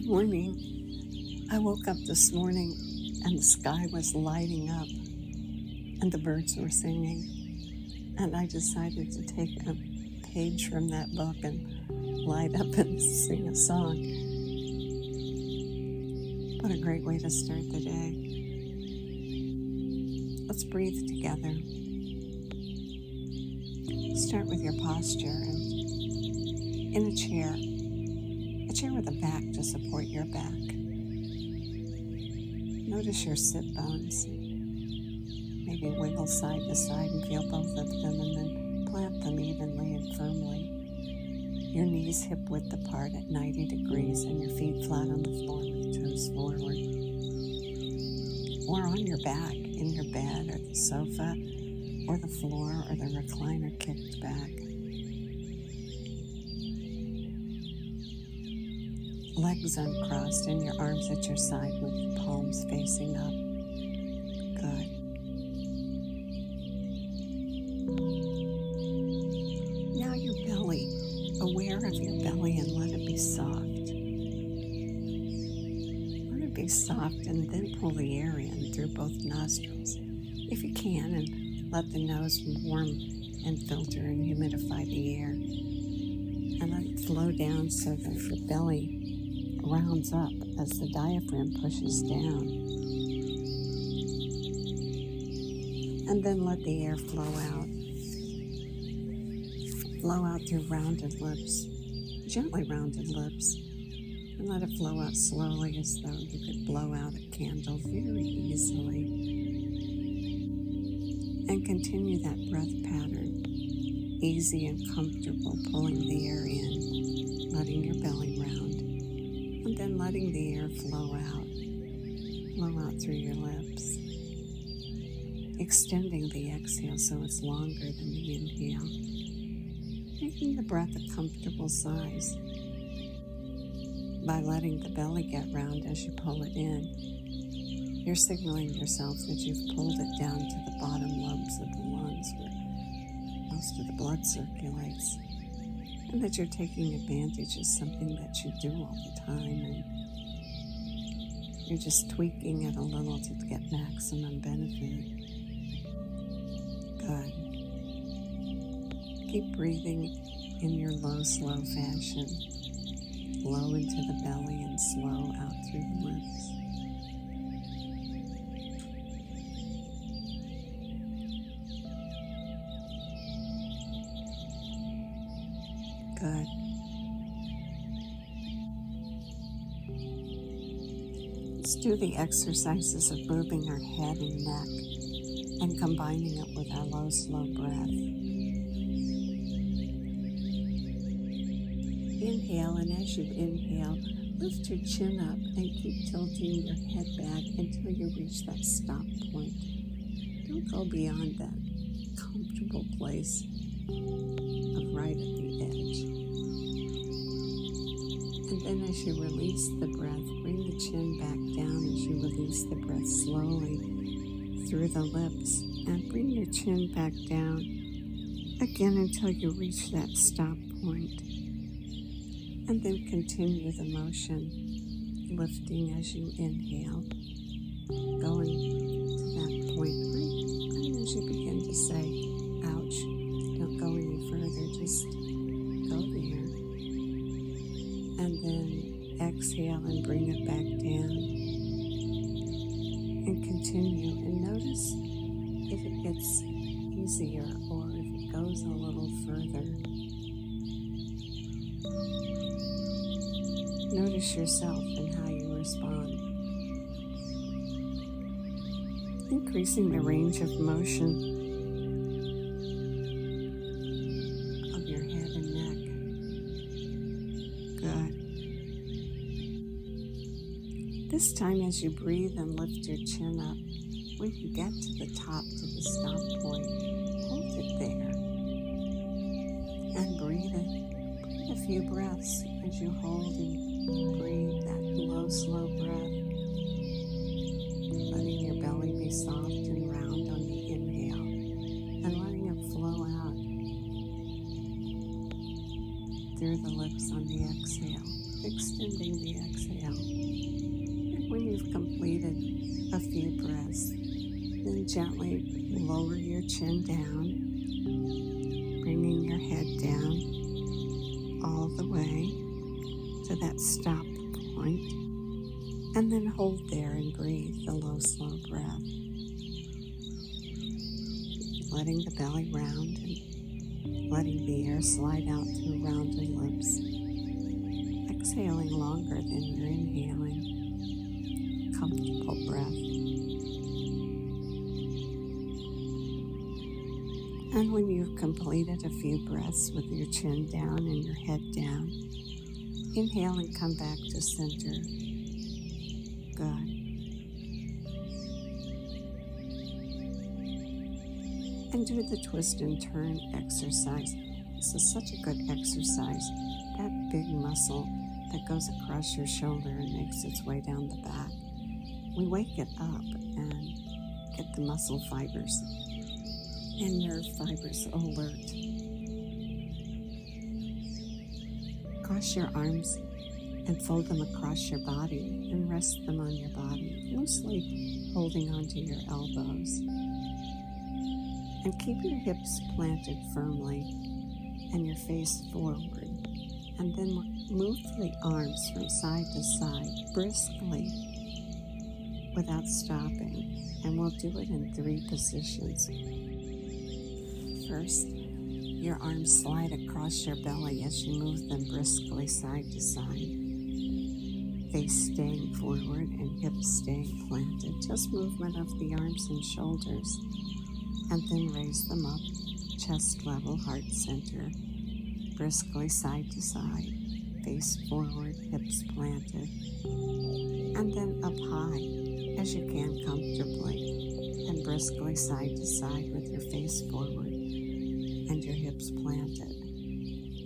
Good morning. I woke up this morning and the sky was lighting up and the birds were singing. And I decided to take a page from that book and light up and sing a song. What a great way to start the day. Let's breathe together. Start with your posture and in a chair with a back to support your back. Notice your sit bones. Maybe wiggle side to side and feel both of them, and then plant them evenly and firmly. Your knees hip width apart at 90 degrees and your feet flat on the floor with toes forward. Or on your back in your bed or the sofa or the floor or the recliner kicked back. Legs uncrossed and your arms at your side with your palms facing up. Good. Now your belly. Aware of your belly and let it be soft. Let it be soft and then pull the air in through both nostrils if you can, and let the nose warm and filter and humidify the air. And let it flow down so that your belly rounds up as the diaphragm pushes down. And then let the air flow out. Flow out through rounded lips, gently rounded lips. And let it flow out slowly as though you could blow out a candle very easily. And continue that breath pattern, easy and comfortable, pulling the air in, letting your belly round. And then letting the air flow out through your lips. Extending the exhale so it's longer than the inhale. Making the breath a comfortable size by letting the belly get round as you pull it in. You're signaling yourself that you've pulled it down to the bottom lobes of the lungs where most of the blood circulates. And that you're taking advantage is something that you do all the time, and you're just tweaking it a little to get maximum benefit. Good. Keep breathing in your low, slow fashion. Low into the belly and slow out through the lips. Good. Let's do the exercises of moving our head and neck and combining it with our low, slow breath. Inhale, and as you inhale, lift your chin up and keep tilting your head back until you reach that stop point. Don't go beyond that comfortable place of right at the edge. And then as you release the breath, bring the chin back down as you release the breath slowly through the lips, and bring your chin back down again until you reach that stop point. And then continue the motion, lifting as you inhale, going to that point right as you begin to say, ouch, don't go any further, just go there. And then exhale and bring it back down. And continue, and notice if it gets easier or if it goes a little further. Notice yourself and how you respond. Increasing the range of motion of your head and neck. Good. This time as you breathe and lift your chin up, when you get to the top, to the stop point, hold it there. And breathe it. Breathe a few breaths as you hold and breathe that low, slow breath, letting your belly be soft and round on the inhale, and letting it flow out through the lips on the exhale. extending the exhale. And when you've completed a few breaths, then gently lower your chin down, bringing your head down all the way to that stop point, and then hold there and breathe the low, slow breath. Letting the belly round and letting the air slide out through rounded lips. Exhaling longer than you're inhaling. Comfortable breath. And when you've completed a few breaths with your chin down and your head down, inhale and come back to center. Good. And do the twist and turn exercise. This is such a good exercise. That big muscle that goes across your shoulder and makes its way down the back. We wake it up and get the muscle fibers and nerve fibers alert. Cross your arms and fold them across your body and rest them on your body, loosely holding onto your elbows. And keep your hips planted firmly and your face forward. And then move the arms from side to side briskly without stopping. And we'll do it in 3 positions. First, your arms slide across your belly as you move them briskly side to side. Face staying forward and hips staying planted. Just movement of the arms and shoulders. And then raise them up, chest level, heart center, briskly side to side, face forward, hips planted, and then up high as you can comfortably, and briskly side to side with your face forward and your hips planted,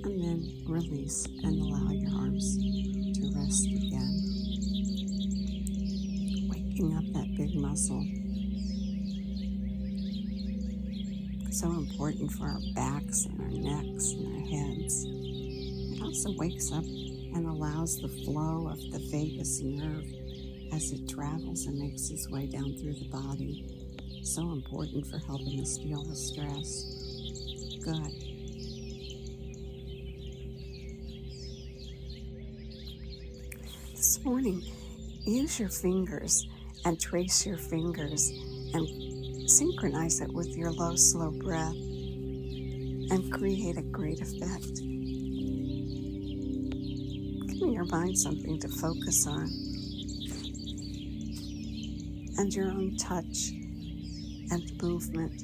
and then release and allow your arms to rest again, waking up that big muscle. So important for our backs and our necks and our heads. It also wakes up and allows the flow of the vagus nerve as it travels and makes its way down through the body. So important for helping us deal with stress. Good. This morning, use your fingers and trace your fingers and synchronize it with your low, slow breath and create a great effect. Giving your mind something to focus on. And your own touch and movement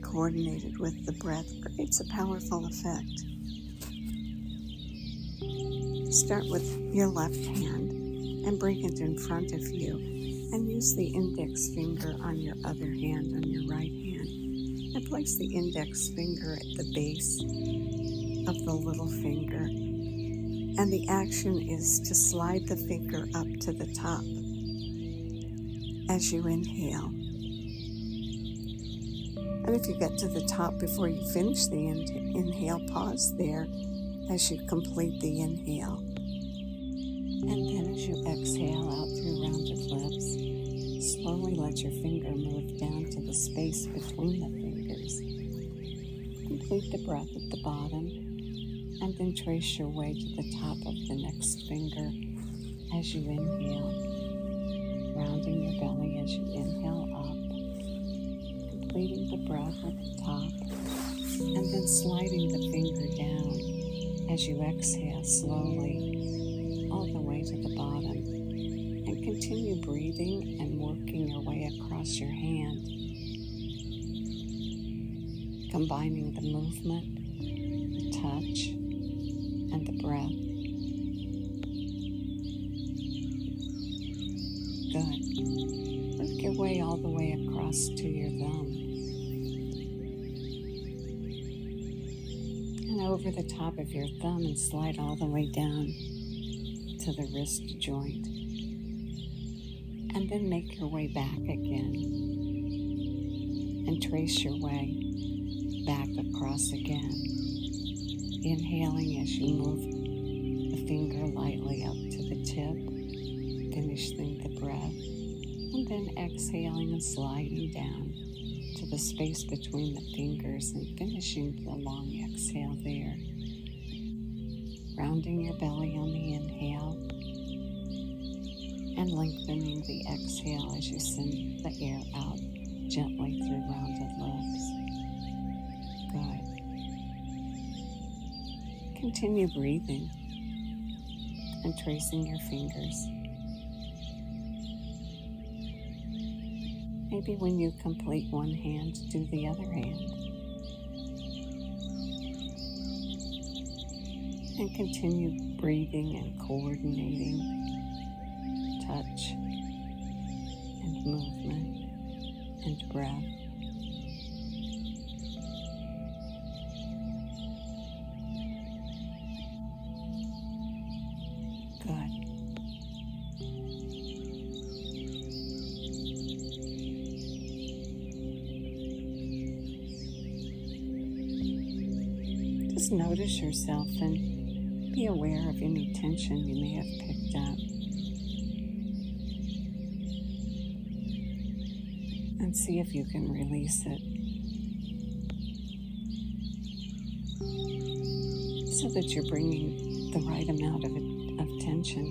coordinated with the breath creates a powerful effect. Start with your left hand and bring it in front of you. And use the index finger on your other hand, on your right hand. And place the index finger at the base of the little finger. And the action is to slide the finger up to the top as you inhale. And if you get to the top before you finish the inhale, pause there as you complete the inhale. And then as you exhale out through rounded lips, slowly let your finger move down to the space between the fingers. Complete the breath at the bottom, and then trace your way to the top of the next finger as you inhale, rounding your belly as you inhale up, completing the breath at the top, and then sliding the finger down as you exhale slowly all the way to the bottom, and continue breathing and working your way across your hand, combining the movement, the touch, and the breath. Good. Work your way all the way across to your thumb, and over the top of your thumb, and slide all the way down to the wrist joint, and then make your way back again and trace your way back across again, inhaling as you move the finger lightly up finishing the breath, and then exhaling and sliding down to the space between the fingers and finishing the long exhale there. Rounding your belly on the inhale and lengthening the exhale as you send the air out gently through rounded lips. Good. Continue breathing and tracing your fingers. Maybe when you complete one hand, do the other hand. And continue breathing and coordinating touch and movement and breath. Good. Just notice yourself and be aware of any tension you may have picked up. And see if you can release it so that you're bringing the right amount of tension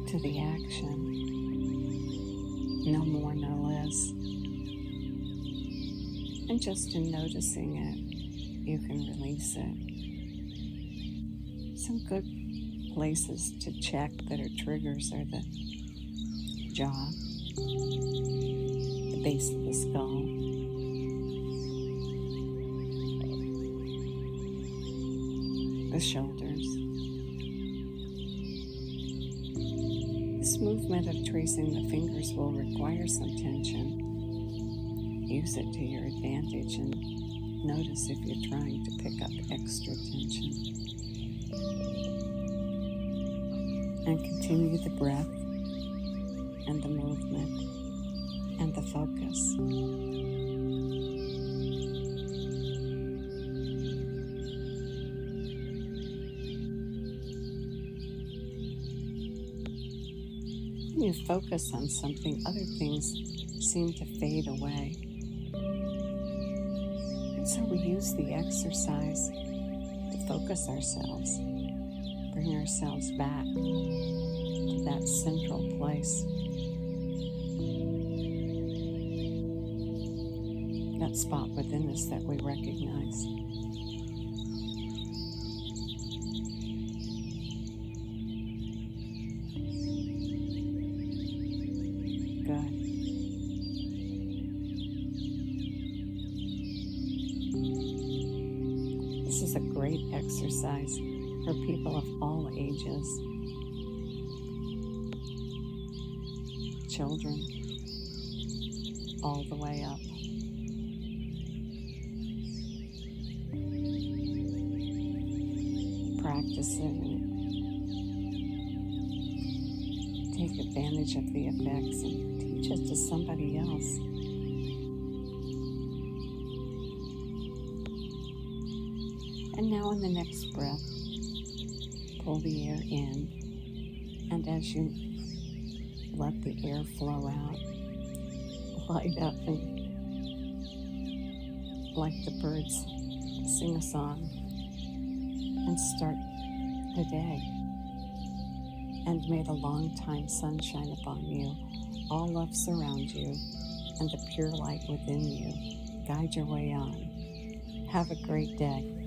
to the action. No more, no less. And just in noticing it, you can release it. Some good places to check that are triggers are the jaw, the base of the skull, the shoulders. This movement of tracing the fingers will require some tension. Use it to your advantage and notice if you're trying to pick up extra tension. And continue the breath and the movement and the focus. When you focus on something, other things seem to fade away. And so we use the exercise to focus ourselves, bring ourselves back to that central place, that spot within us that we recognize. Good. This is a great exercise for people of all ages. Children, all the way up. Practice it and take advantage of the effects and teach it to somebody else. And now in the next breath, pull the air in, and as you let the air flow out, light up and like the birds sing a song and start the day. And may the long time sun shine upon you, all love surround you, and the pure light within you guide your way on. Have a great day.